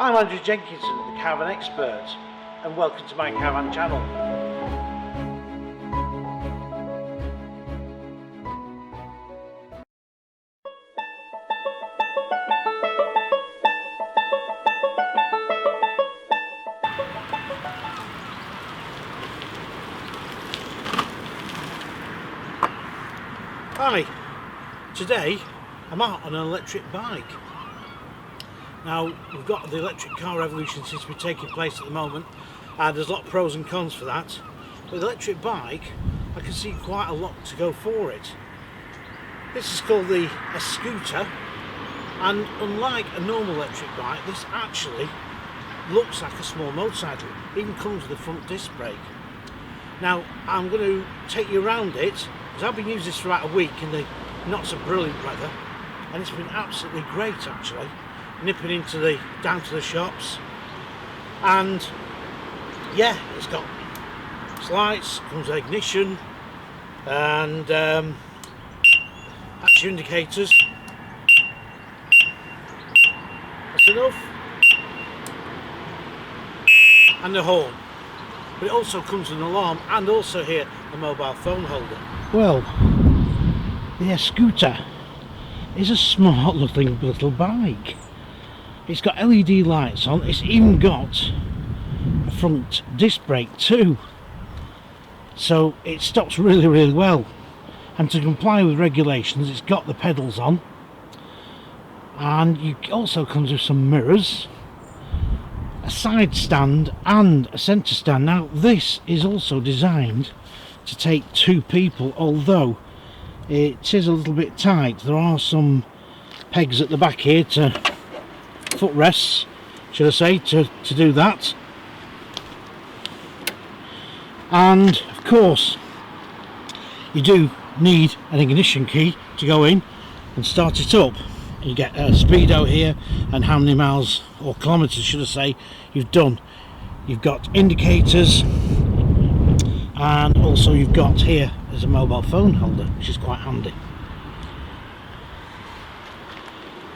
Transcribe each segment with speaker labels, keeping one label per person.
Speaker 1: I'm Andrew Jenkinson, the Caravan Expert, and welcome to my Caravan channel. Hi, today I'm out on an electric bike. Now, we've got the electric car revolution seems to be taking place at the moment, and there's a lot of pros and cons for that. With the electric bike, I can see quite a lot to go for it. This is called the Eskuta, and unlike a normal electric bike, this actually looks like a small motorcycle. It even comes with a front disc brake. Now, I'm going to take you around it, because I've been using this for about a week in the not so brilliant weather, and it's been absolutely great actually. Nipping into down to the shops, and yeah, it's got lights, comes with ignition, and that's your indicators. That's enough, and the horn. But it also comes with an alarm, and also here a mobile phone holder. Well, the Eskuta is a smart looking little bike. It's got LED lights on, it's even got a front disc brake too, so it stops really well, and to comply with regulations it's got the pedals on, and it also comes with some mirrors, a side stand and a centre stand. Now this is also designed to take two people, although it is a little bit tight. There are some pegs at the back here to footrests, should I say, to do that. And of course you do need an ignition key to go in and start it up. You get a speedo here and how many miles or kilometers should I say you've done. You've got indicators, and also you've got here there's a mobile phone holder, which is quite handy.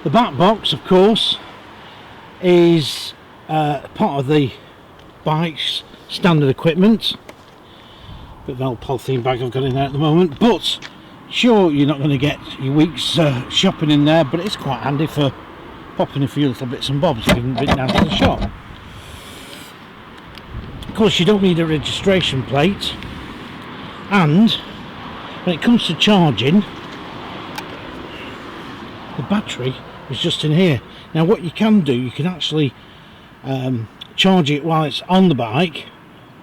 Speaker 1: The back box, of course, is part of the bike's standard equipment. Bit of an old polythene bag I've got in there at the moment, but sure, you're not going to get your week's shopping in there, but it's quite handy for popping a few little bits and bobs if you've been down to the shop. Of course, you don't need a registration plate, and when it comes to charging, the battery is just in here. Now what you can do, you can actually charge it while it's on the bike,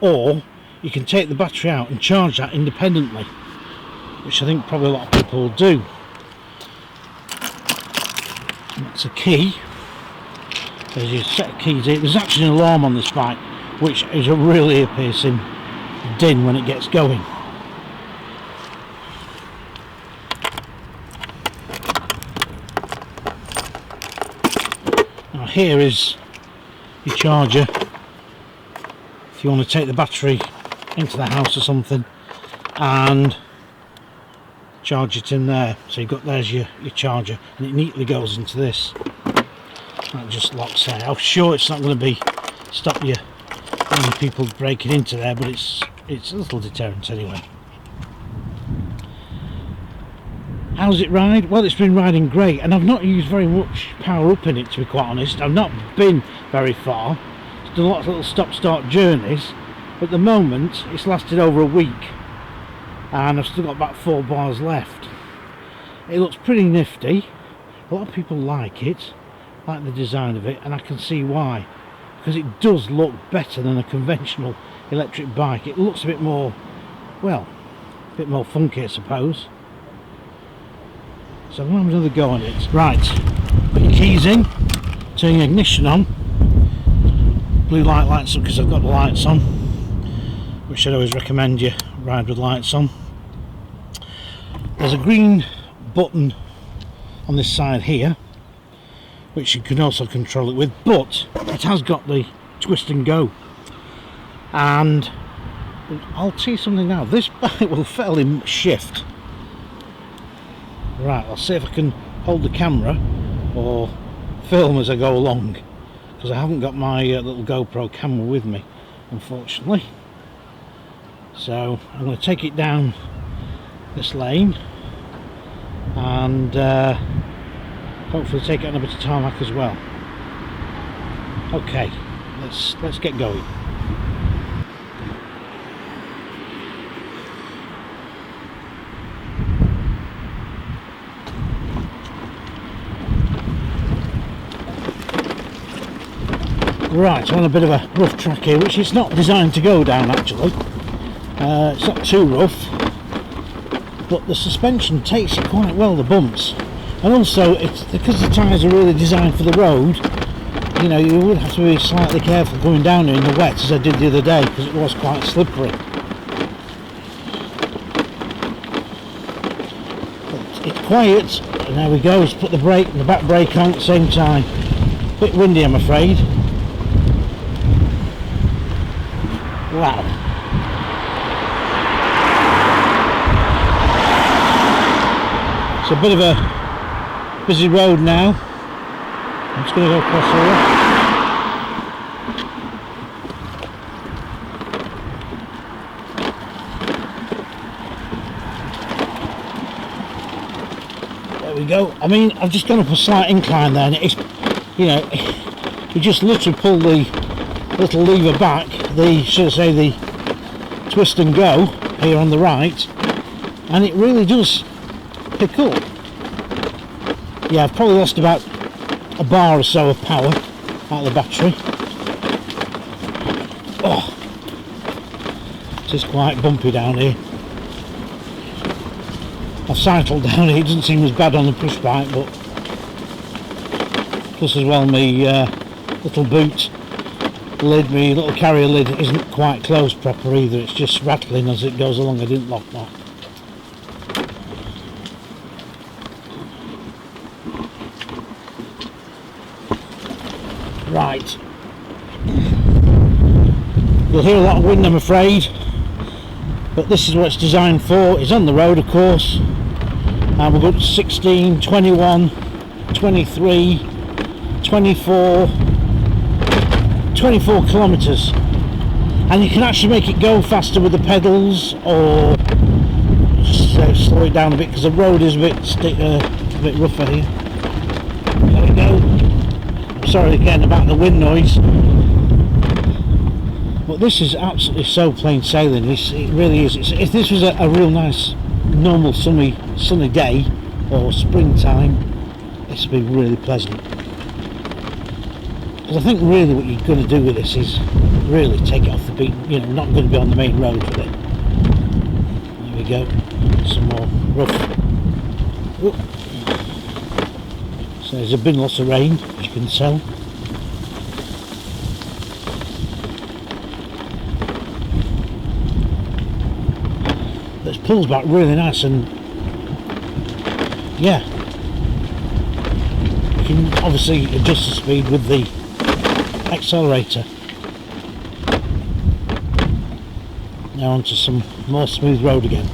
Speaker 1: or you can take the battery out and charge that independently, which I think probably a lot of people will do. And that's a key. There's your set of keys here. There's actually an alarm on this bike, which is a really ear-piercing din when it gets going. Here is your charger if you want to take the battery into the house or something and charge it in there. So you've got, there's your charger, and it neatly goes into this. That just locks there. I'm sure it's not going to stop you any people breaking into there, but it's a little deterrent anyway. How's it ride? Well, it's been riding great, and I've not used very much power up in it, to be quite honest. I've not been very far. It's done lots of little stop-start journeys. At the moment, it's lasted over a week, and I've still got about 4 bars left. It looks pretty nifty. A lot of people like it, like the design of it, and I can see why. Because it does look better than a conventional electric bike. It looks a bit more, well, a bit more funky, I suppose. So I'm going to have another go on it. Right, put your keys in, turn your ignition on. Blue light lights up because I've got the lights on, which I'd always recommend you ride with lights on. There's a green button on this side here, which you can also control it with, but it has got the twist and go. And I'll tell you something now, this bike will fairly shift. Right, I'll see if I can hold the camera or film as I go along, because I haven't got my little GoPro camera with me, unfortunately. So I'm going to take it down this lane and hopefully take it on a bit of tarmac as well. Okay, let's get going. Right, on a bit of a rough track here, which it's not designed to go down actually. It's not too rough, but the suspension takes it quite well, the bumps. And also, it's because the tyres are really designed for the road, you know, you would have to be slightly careful going down here in the wet, as I did the other day, because it was quite slippery. But it's quiet, and there we go, let's put the brake and the back brake on at the same time. A bit windy, I'm afraid. Wow. It's a bit of a busy road now. I'm just going to go across here. There we go. I mean, I've just gone up a slight incline there, and it's, you know, you just literally pull the little lever back, should I say, the twist and go here on the right, and it really does pick up. Yeah, I've probably lost about a bar or so of power out of the battery. Oh, it is quite bumpy down here. I've cycled down here, it doesn't seem as bad on the push bike, but plus as well my little boot lid, my little carrier lid isn't quite closed proper either, it's just rattling as it goes along. I didn't lock that. Right, you'll hear a lot of wind, I'm afraid, but this is what it's designed for. It's on the road, of course, and we've got 16, 21, 23, 24 kilometres, and you can actually make it go faster with the pedals, or just slow it down a bit because the road is a bit rougher here. There we go. I'm sorry again about the wind noise, but this is absolutely so plain sailing. It really is. If this was a real nice normal sunny day or springtime, this would be really pleasant. I think really what you're going to do with this is really take it off the beat, you know, not going to be on the main road with it. There we go, some more rough. Whoop. So there's been lots of rain, as you can tell. This pulls back really nice, and yeah, you can obviously adjust the speed with the accelerator. Now onto some more smooth road again.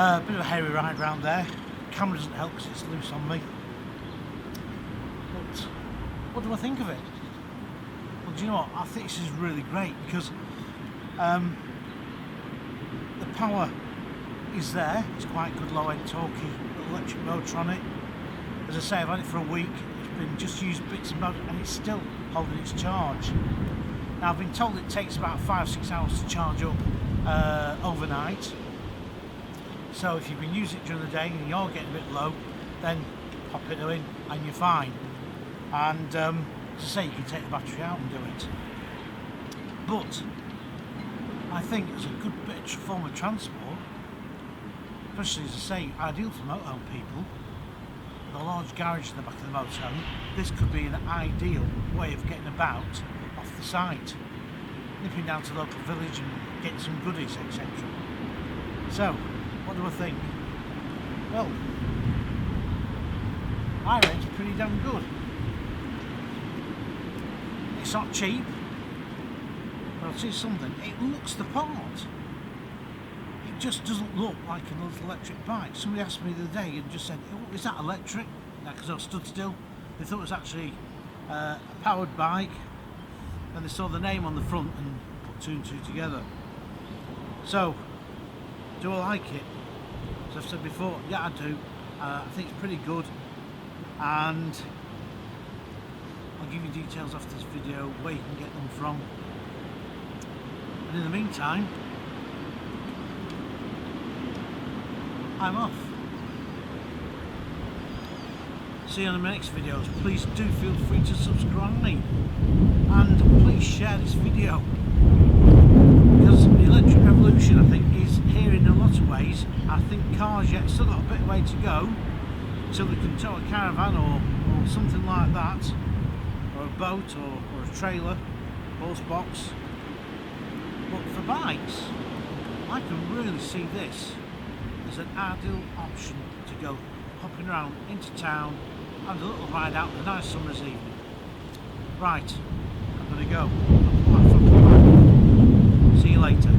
Speaker 1: A bit of a hairy ride round there. Camera doesn't help because it's loose on me. But what do I think of it? Well, do you know what? I think this is really great because the power is there. It's quite good low-end torquey electric motor on it. As I say, I've had it for a week. It's been just used bits and bobs, and it's still holding its charge. Now I've been told it takes about 5-6 hours to charge up overnight. So if you've been using it during the day and you're getting a bit low, then pop it in and you're fine. And as I say, you can take the battery out and do it. But I think it's a good bit of form of transport, especially as I say, ideal for motorhome people. With a large garage in the back of the motorhome, this could be an ideal way of getting about off the site, nipping down to the local village and getting some goodies, etc. So, what do I think? Well, I rate it pretty damn good. It's not cheap, but I'll tell you something, it looks the part. It just doesn't look like an electric bike. Somebody asked me the other day and just said, oh, is that electric? Because I stood still. They thought it was actually a powered bike, and they saw the name on the front and put 2 and 2 together. So, do I like it? As I've said before, yeah I do. I think it's pretty good, and I'll give you details after this video where you can get them from. And in the meantime, I'm off. See you on the next videos. Please do feel free to subscribe and please share this video, because the electric revolution, I think, is here in a lot of ways. I think cars yet still got a bit of way to go till they can tow a caravan or something like that, or a boat or a trailer, horse box. But for bikes, I can really see this as an ideal option to go hopping around into town and a little ride out on a nice summer's evening. Right, I'm going to go. See you later.